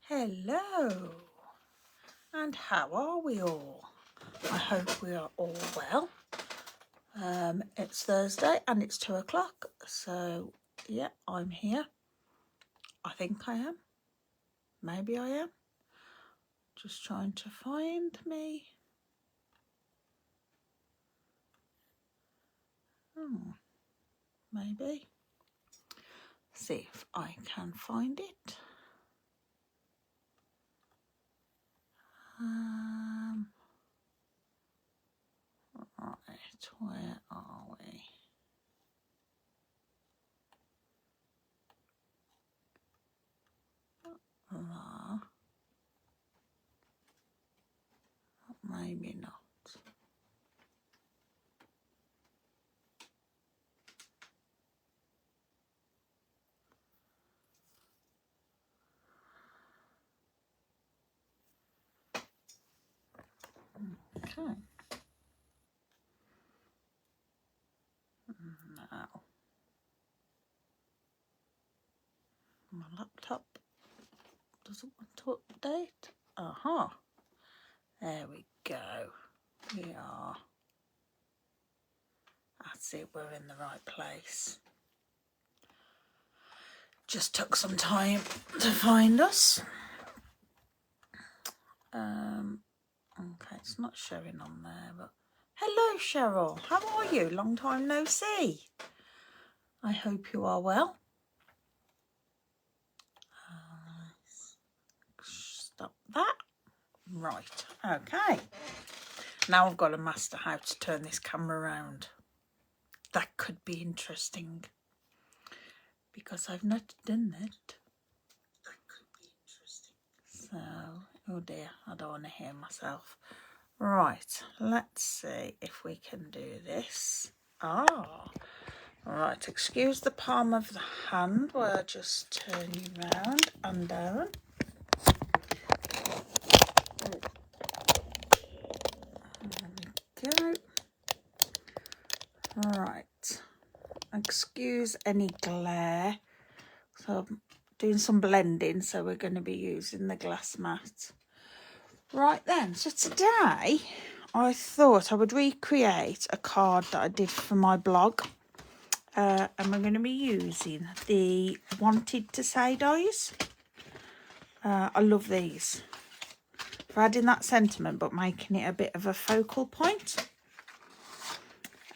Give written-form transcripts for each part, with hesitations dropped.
Hello, and how are we all? I hope we are all well. It's Thursday and it's 2 o'clock, so yeah, I'm here. I think I am. Maybe I am. Just trying to find me. Maybe. See if I can find it. Right, where are we? Maybe not. Okay. Now, my laptop doesn't want to update. Aha. There we go. We are. That's it, we're in the right place. Just took some time to find us. Okay, it's not showing on there, but hello Cheryl, how are you? Long time no see. I hope you are well. Stop that. Right, okay. Now I've got to master how to turn this camera around. That could be interesting because I've not done that. That could be interesting. So, oh dear, I don't want to hear myself. Right, let's see if we can do this. Right, excuse the palm of the hand where I just turn you round and down. There we go. Right, excuse any glare. So I'm doing some blending, so we're going to be using the glass mat. Right then, so today I thought I would recreate a card that I did for my blog. And we're going to be using the Wanted to Say dies. I love these. For adding that sentiment but making it a bit of a focal point.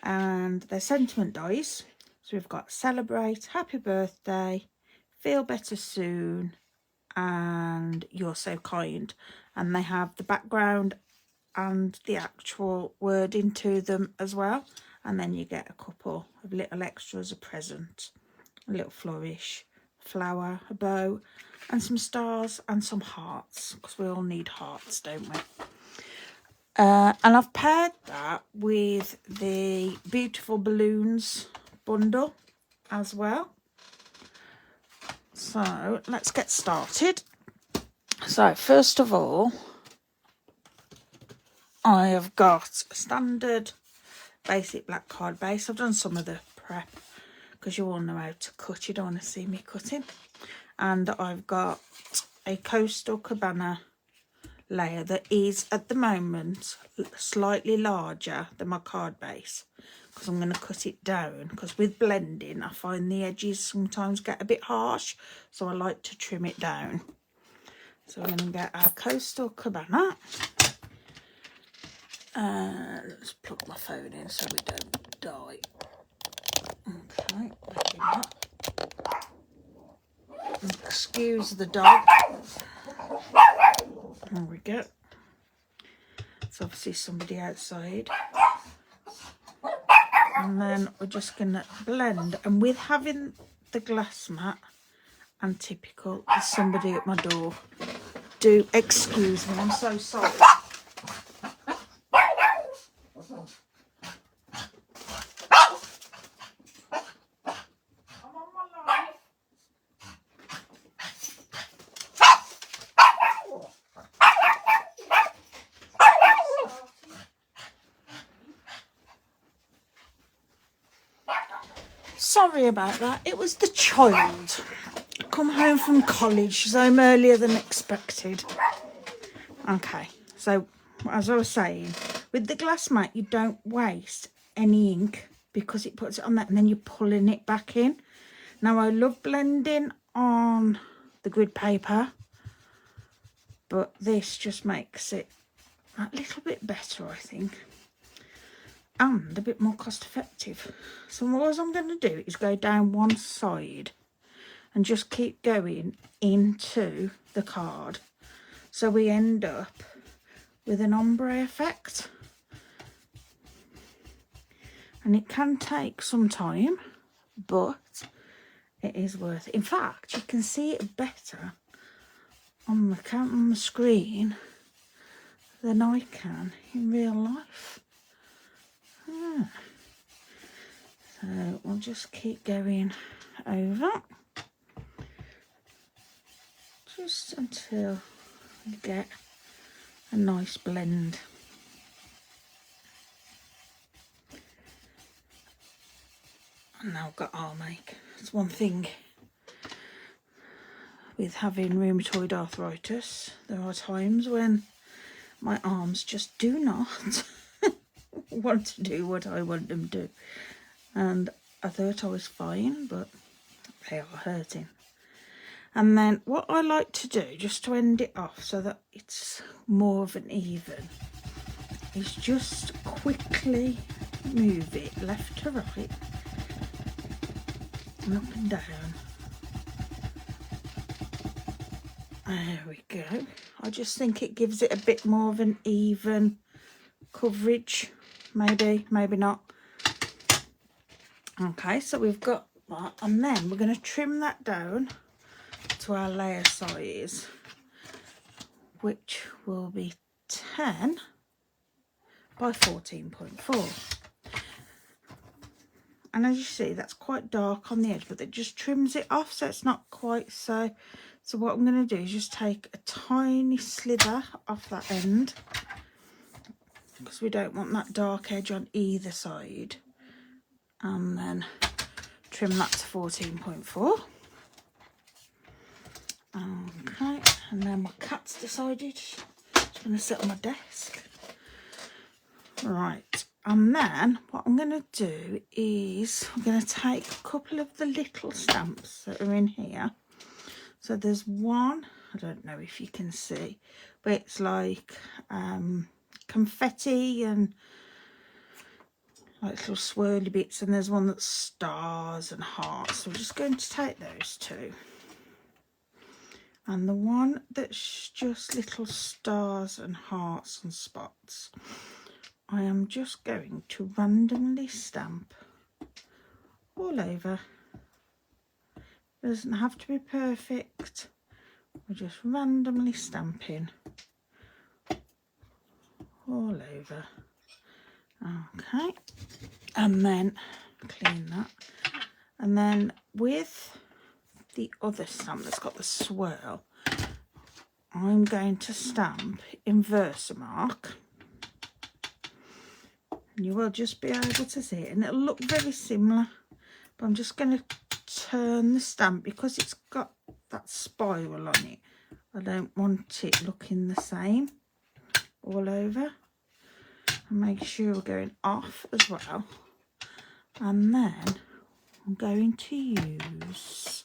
And they're sentiment dies. So we've got Celebrate, Happy Birthday, Feel Better Soon, and You're So Kind. And they have the background and the actual wording to them as well. And then you get a couple of little extras, a present, a little flourish, flower, a bow, and some stars and some hearts, because we all need hearts, don't we? And I've paired that with the Beautiful Balloons bundle as well. So let's get started. So first of all, I have got a standard basic black card base. I've done some of the prep because you all know how to cut. You don't want to see me cutting. And I've got a Coastal Cabana layer that is at the moment slightly larger than my card base, because I'm going to cut it down, because with blending I find the edges sometimes get a bit harsh, so I like to trim it down. So I'm going to get our Coastal Cabana. Let's plug my phone in so we don't die. Okay, excuse the dog. There we go. It's obviously somebody outside. And then we're just going to blend. And with having the glass mat, and typical, there's somebody at my door. Do excuse me, I'm so sorry. Sorry about that. It was the child come home from college, so I'm earlier than expected. Okay, so as I was saying, with the glass mat, you don't waste any ink because it puts it on that and then you're pulling it back in. Now, I love blending on the grid paper, but this just makes it a little bit better, I think, and a bit more cost effective. So what I'm going to do is go down one side and just keep going into the card, so we end up with an ombre effect. And it can take some time, but it is worth it. In fact, you can see it better on the screen than I can in real life. So we'll just keep going over just until we get a nice blend. And now I've got arm ache. It's one thing with having rheumatoid arthritis. There are times when my arms just do not want to do what I want them to. And I thought I was fine, but they are hurting. And then what I like to do, just to end it off so that it's more of an even, is just quickly move it left to right and up and down. There we go. I just think it gives it a bit more of an even coverage. Maybe, maybe not. Okay, so we've got that, and then we're going to trim that down to our layer size, which will be 10 by 14.4. And as you see, that's quite dark on the edge, but it just trims it off so it's not quite so. So what I'm going to do is just take a tiny slither off that end, because we don't want that dark edge on either side, and then trim that to 14.4. Okay, and then my cat's decided she's going to sit on my desk. Right, and then what I'm going to do is I'm going to take a couple of the little stamps that are in here. So there's one, I don't know if you can see, but it's like confetti and like little swirly bits, and there's one that's stars and hearts. So we're just going to take those two. And the one that's just little stars and hearts and spots, I am just going to randomly stamp all over. It doesn't have to be perfect. We're just randomly stamping all over. Okay, and then clean that. And then with the other stamp that's got the swirl, I'm going to stamp in Versamark. You will just be able to see it, and it'll look very similar, but I'm just going to turn the stamp because it's got that spiral on it. I don't want it looking the same all over. And make sure we're going off as well. And then I'm going to use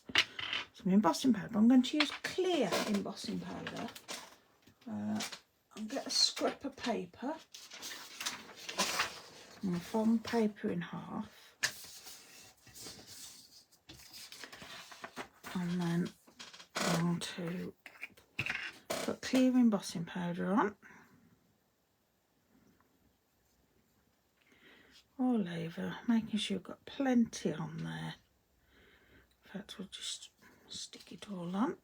some embossing powder. I'm going to use clear embossing powder. I'll get a scrap of paper. And fold paper in half. And then I'm going to put clear embossing powder on. All over, making sure you've got plenty on there. In fact, we'll just stick it all on.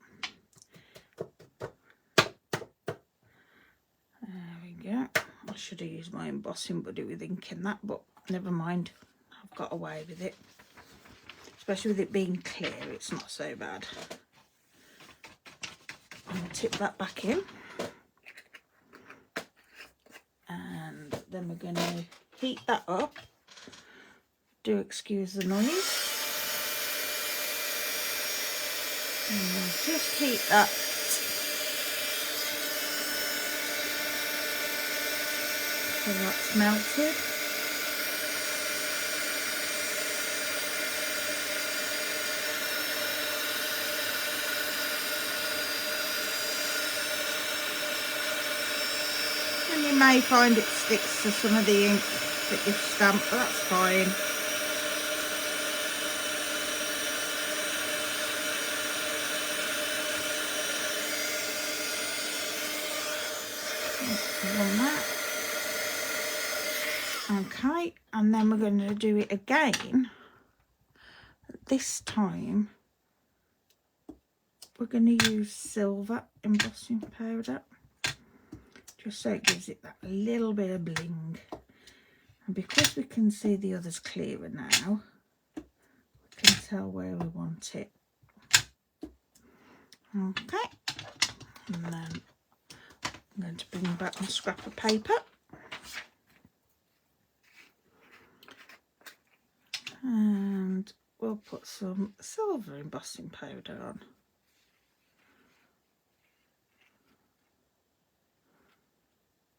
There we go. I should have used my embossing buddy with ink in that, but never mind. I've got away with it. Especially with it being clear, it's not so bad. I'm going to tip that back in. And then we're going to heat that up. Do excuse the noise. And we'll just heat that so that's melted. And you may find it sticks to some of the ink that you've stamped, but that's fine. On that. Okay, and then we're going to do it again. This time we're going to use silver embossing powder, just so it gives it that little bit of bling. And because we can see the others clearer now, we can tell where we want it. Okay, and then I'm going to bring back my scrap of paper. And we'll put some silver embossing powder on.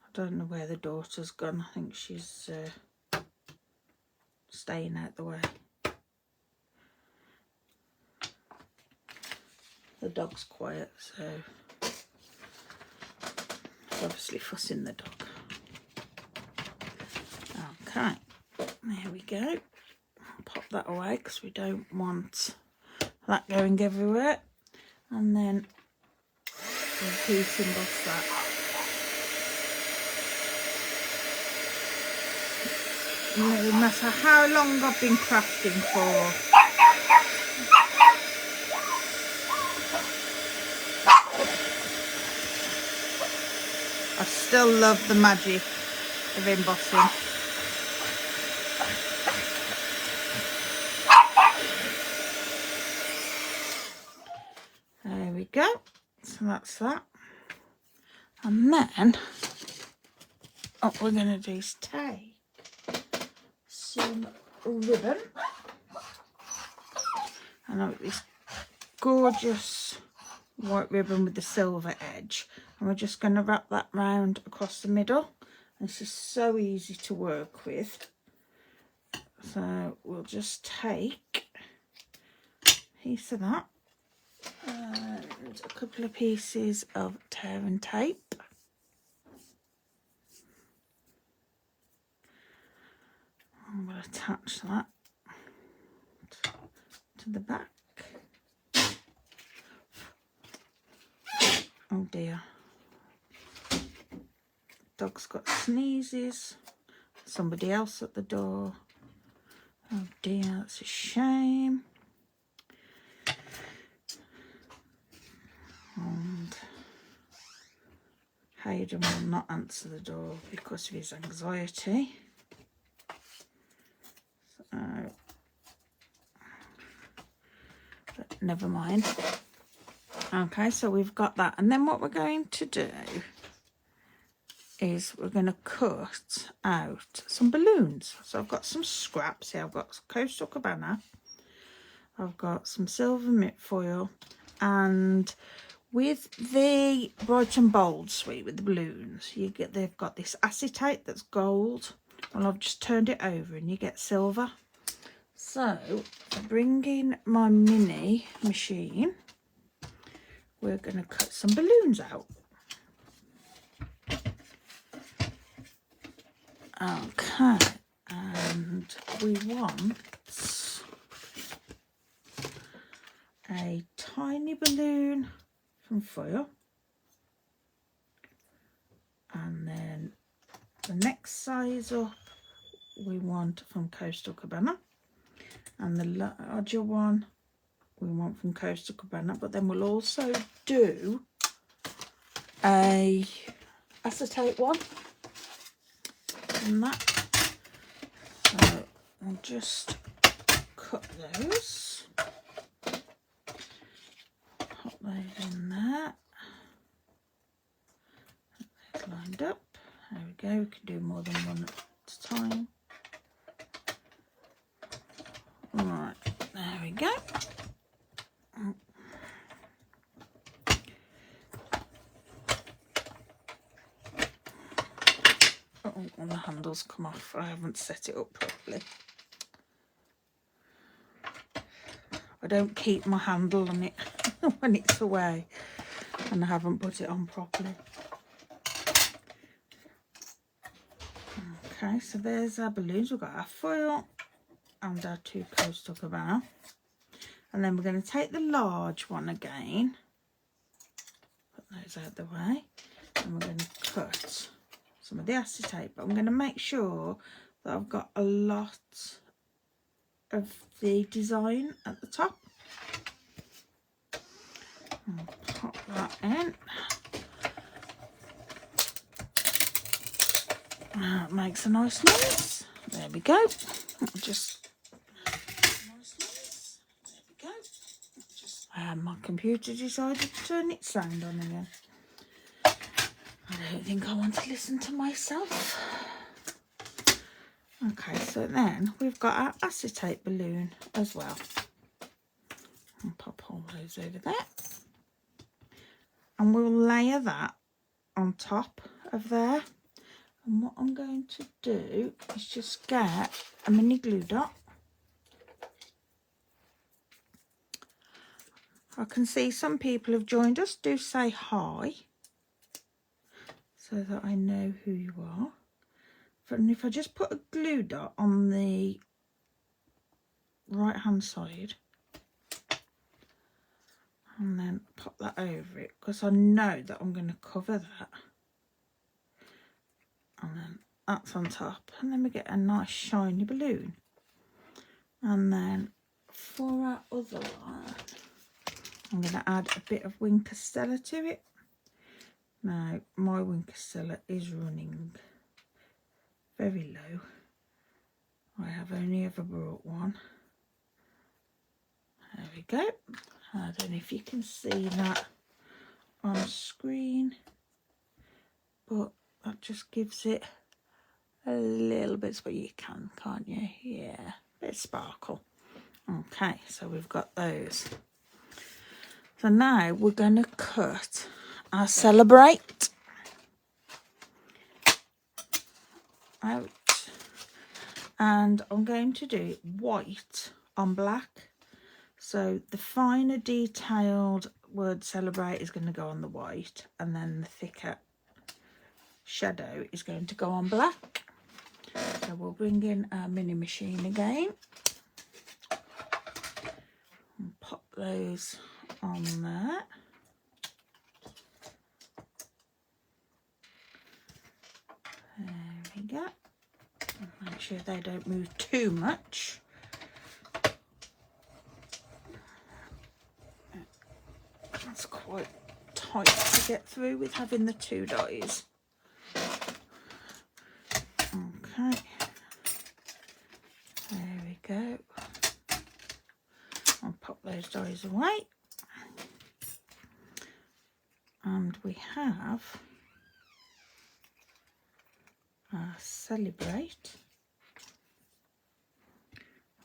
I don't know where the daughter's gone. I think she's staying out the way. The dog's quiet, so obviously fussing the dog. Okay, there we go. Pop that away because we don't want that going everywhere. And then we'll heat emboss that. No matter how long I've been crafting for, I still love the magic of embossing. There we go. So that's that. And then what we're going to do is take some ribbon. And I've got this gorgeous white ribbon with the silver edge. And we're just going to wrap that round across the middle. This is so easy to work with. So we'll just take a piece of that and a couple of pieces of tear and tape. I'm going to attach that to the back. Oh dear. Dog's got sneezes. Somebody else at the door. Oh dear, that's a shame. And Hayden will not answer the door because of his anxiety. So, but never mind. Okay, so we've got that. And then what we're going to do is we're going to cut out some balloons. So I've got some scraps here. I've got Coastal Cabana. I've got some silver mint foil. And with the Bright and Bold suite with the balloons, they've got this acetate that's gold. Well, I've just turned it over and you get silver. So I bring in my mini machine. We're going to cut some balloons out. Okay, and we want a tiny balloon from foil, and then the next size up we want from Coastal Cabana, and the larger one we want from Coastal Cabana, but then we'll also do a acetate one and that. So I'll just cut those, pop those in there, those lined up. There we go. We can do more than one at a time. Right, there we go. when the handles come off. I haven't set it up properly. I don't keep my handle on it when it's away, and I haven't put it on properly. Okay, so there's our balloons. We've got our foil and our 2 coastal cabana. And then we're going to take the large one again, put those out the way, and we're going to cut some of the acetate. But I'm going to make sure that I've got a lot of the design at the top. I'll pop that in. That makes a nice noise. There we go. My computer decided to turn its sound on again. I don't think I want to listen to myself. Okay, so then we've got our acetate balloon as well. I'll pop all those over there. And we'll layer that on top of there. And what I'm going to do is just get a mini glue dot. I can see some people have joined us. Do say hi so that I know who you are. And if I just put a glue dot on the right hand side and then pop that over it, because I know that I'm going to cover that. And then that's on top, and then we get a nice shiny balloon. And then for our other one, I'm going to add a bit of wing castella to it. Now my wing castella is running very low. I have only ever brought one. There we go. I don't know if you can see that on screen, but that just gives it a little bit, but you can, can't you? Yeah, bit of sparkle. Okay, so we've got those. So now we're going to cut our celebrate out, and I'm going to do white on black. So the finer detailed word celebrate is going to go on the white, and then the thicker shadow is going to go on black. So we'll bring in our mini machine again and pop those on there. There we go. Make sure they don't move too much. That's quite tight to get through with having the 2 dies. Okay, there we go. I'll pop those dies away. And we have our celebrate.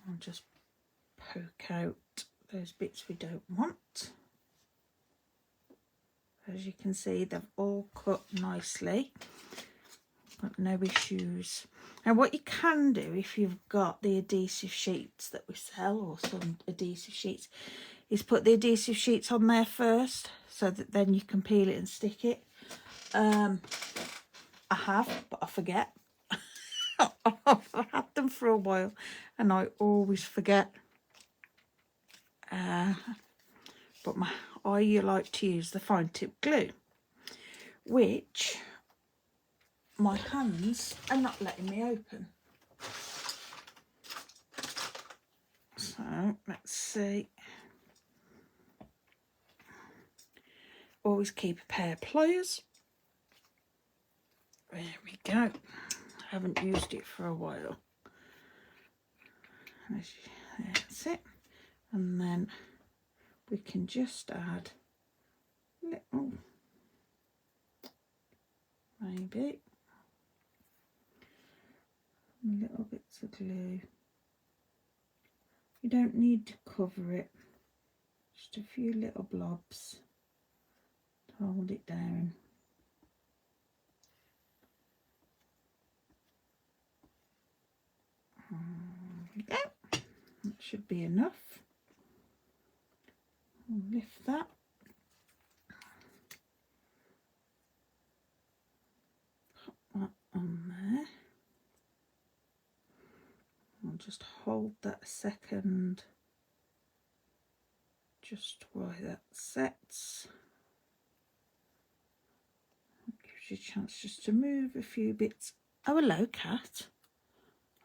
I'll just poke out those bits we don't want. As you can see, they've all cut nicely. Got no issues. Now what you can do, if you've got the adhesive sheets that we sell, or some adhesive sheets, is put the adhesive sheets on there first, so that then you can peel it and stick it. I have, but I forget. I've had them for a while and I always forget. But I like to use the fine tip glue, which my hands are not letting me open. So let's see. Always keep a pair of pliers. There we go. I haven't used it for a while. That's it. And then we can just add little, maybe little bits of glue. You don't need to cover it, just a few little blobs to hold it down. Yeah, that should be enough. I'll lift that. Put that on there. I'll just hold that a second, just while that sets. Gives you a chance just to move a few bits. Oh, hello, cat.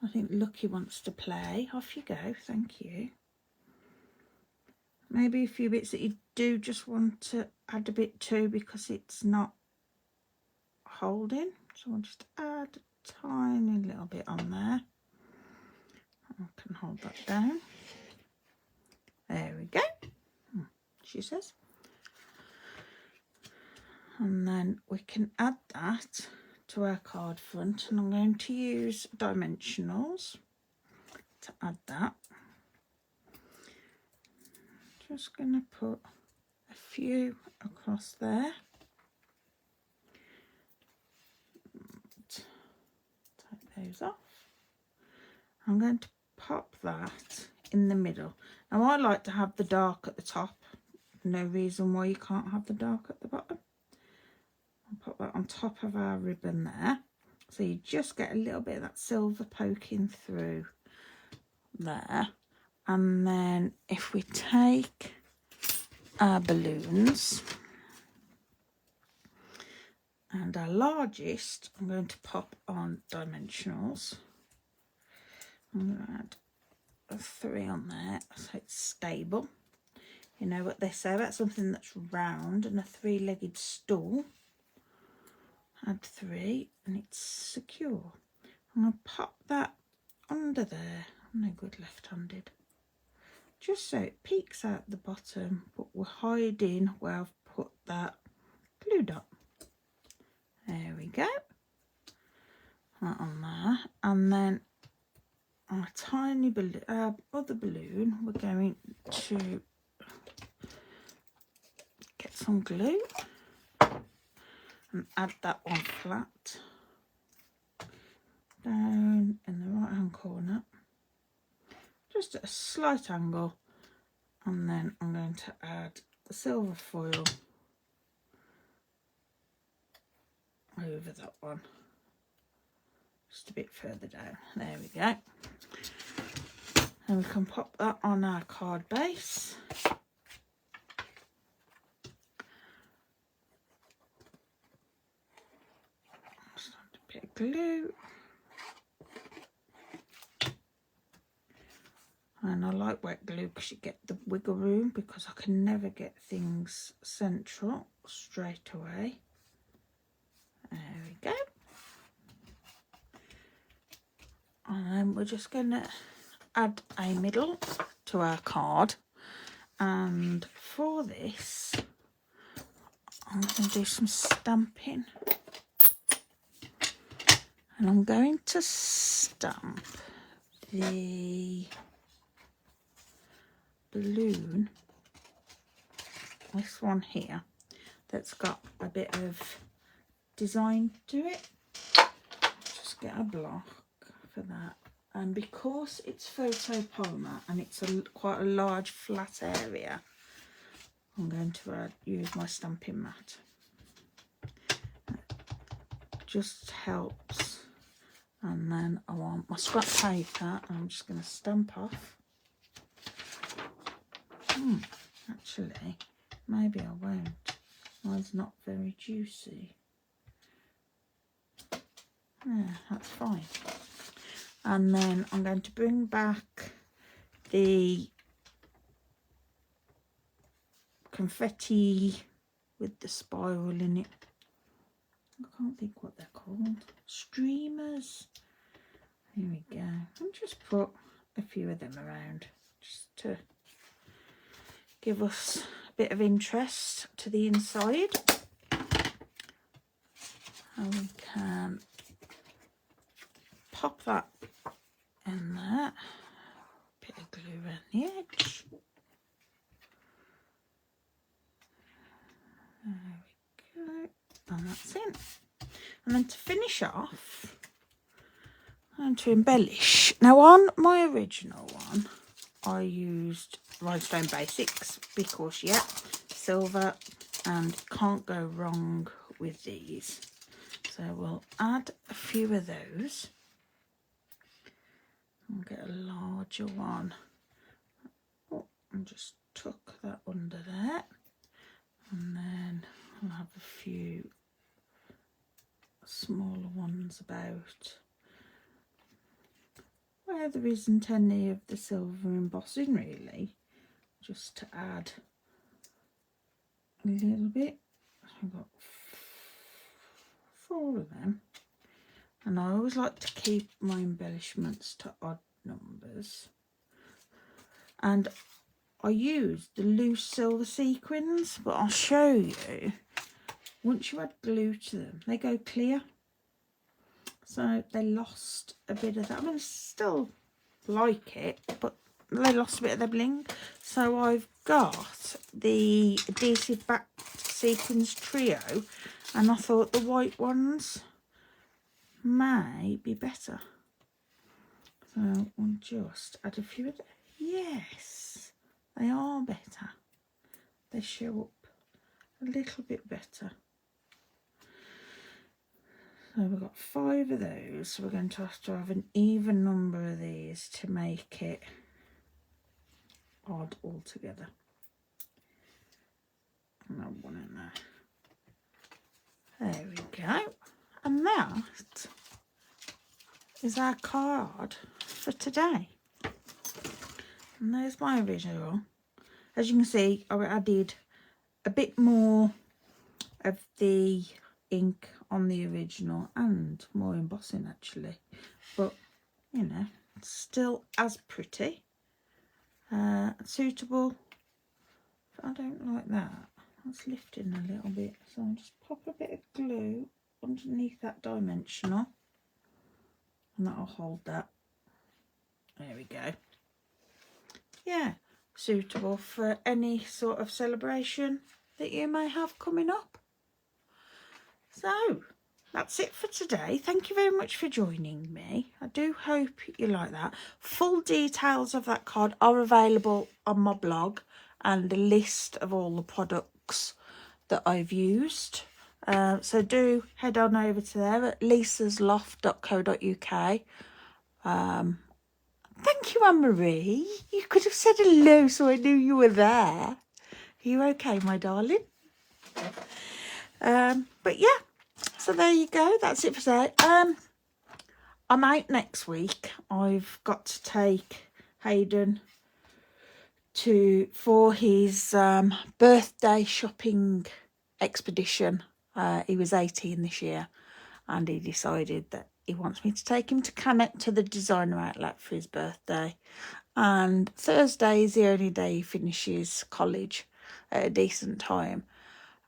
I think Lucky wants to play. Off you go, thank you. Maybe a few bits that you do just want to add a bit to because it's not holding. So I'll just add a tiny little bit on there. I can hold that down. There we go, she says. And then we can add that to our card front, and I'm going to use dimensionals to add that. Just going to put a few across there. Take those off. I'm going to pop that in the middle. Now I like to have the dark at the top. No reason why you can't have the dark at the bottom. I'll put that on top of our ribbon there. So you just get a little bit of that silver poking through there. And then if we take our balloons and our largest, I'm going to pop on dimensionals. I'm going to add a 3 on there so it's stable. You know what they say about something that's round and a 3-legged stool. Add 3 and it's secure. I'm going to pop that under there. I'm no good left-handed. Just so it peeks out the bottom, but we're hiding where I've put that glue dot. There we go. That on there. And then our tiny balloon, our other balloon, we're going to get some glue and add that one flat down in the right hand corner, just at a slight angle, and then I'm going to add the silver foil over that one, just a bit further down. There we go. And we can pop that on our card base. Just add a bit of glue. And I like wet glue because you get the wiggle room, because I can never get things central straight away. There we go. And then we're just going to add a middle to our card. And for this, I'm going to do some stamping. And I'm going to stamp the balloon, this one here, that's got a bit of design to it. Just get a block for that, and because it's photopolymer and it's quite a large flat area, I'm going to use my stamping mat. It just helps. And then I want my scrap paper, and I'm just going to stamp off. Actually, maybe I won't. Mine's not very juicy. Yeah, that's fine. And then I'm going to bring back the confetti with the spiral in it. I can't think what they're called. Streamers. Here we go. And just put a few of them around, just to give us a bit of interest to the inside. And we can pop that in there. Bit of glue around the edge. There we go. And that's it. And then to finish off, and to embellish. Now on my original one, I used Rhinestone Basics because, yeah, silver, and can't go wrong with these. So we'll add a few of those. I'll get a larger one. Oh, and just tuck that under there. And then I'll have a few smaller ones about where there isn't any of the silver embossing, really, just to add a little bit. I've got 4 of them, and I always like to keep my embellishments to odd numbers. And I use the loose silver sequins, but I'll show you, once you add glue to them, they go clear. So they lost a bit of that. I mean, I still like it, but they lost a bit of their bling. So I've got the adhesive back sequins trio, and I thought the white ones may be better. So we'll just add a few of them. Yes, they are better. They show up a little bit better. So we've got 5 of those, so we're going to have an even number of these to make it odd altogether. Another one in there. There we go. And that is our card for today. And there's my original. As you can see, I added a bit more of the ink on the original and more embossing actually, but you know, it's still as pretty. Suitable. I don't like that. That's lifting a little bit, so I'll just pop a bit of glue underneath that dimensional, and that'll hold that. There we go. Yeah, suitable for any sort of celebration that you may have coming up. So that's it for today. Thank you very much for joining me. I do hope you like that. Full details of that card are available on my blog, and a list of all the products that I've used. So do head on over to there at lisasloft.co.uk. Thank you, Anne-Marie. You could have said hello so I knew you were there. Are you okay, my darling? But yeah, so there you go. That's it for today. I'm out next week. I've got to take Hayden for his birthday shopping expedition. He was 18 this year, and he decided that he wants me to take him to Cannock to the designer outlet for his birthday. And Thursday is the only day he finishes college at a decent time.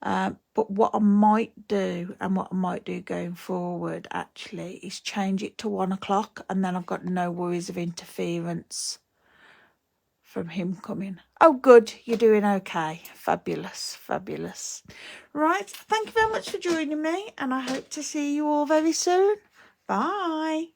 But what I might do, and what I might do going forward actually, is change it to 1 o'clock, and then I've got no worries of interference from him coming. Oh good, you're doing okay. Fabulous, fabulous. Right, thank you very much for joining me, and I hope to see you all very soon. Bye.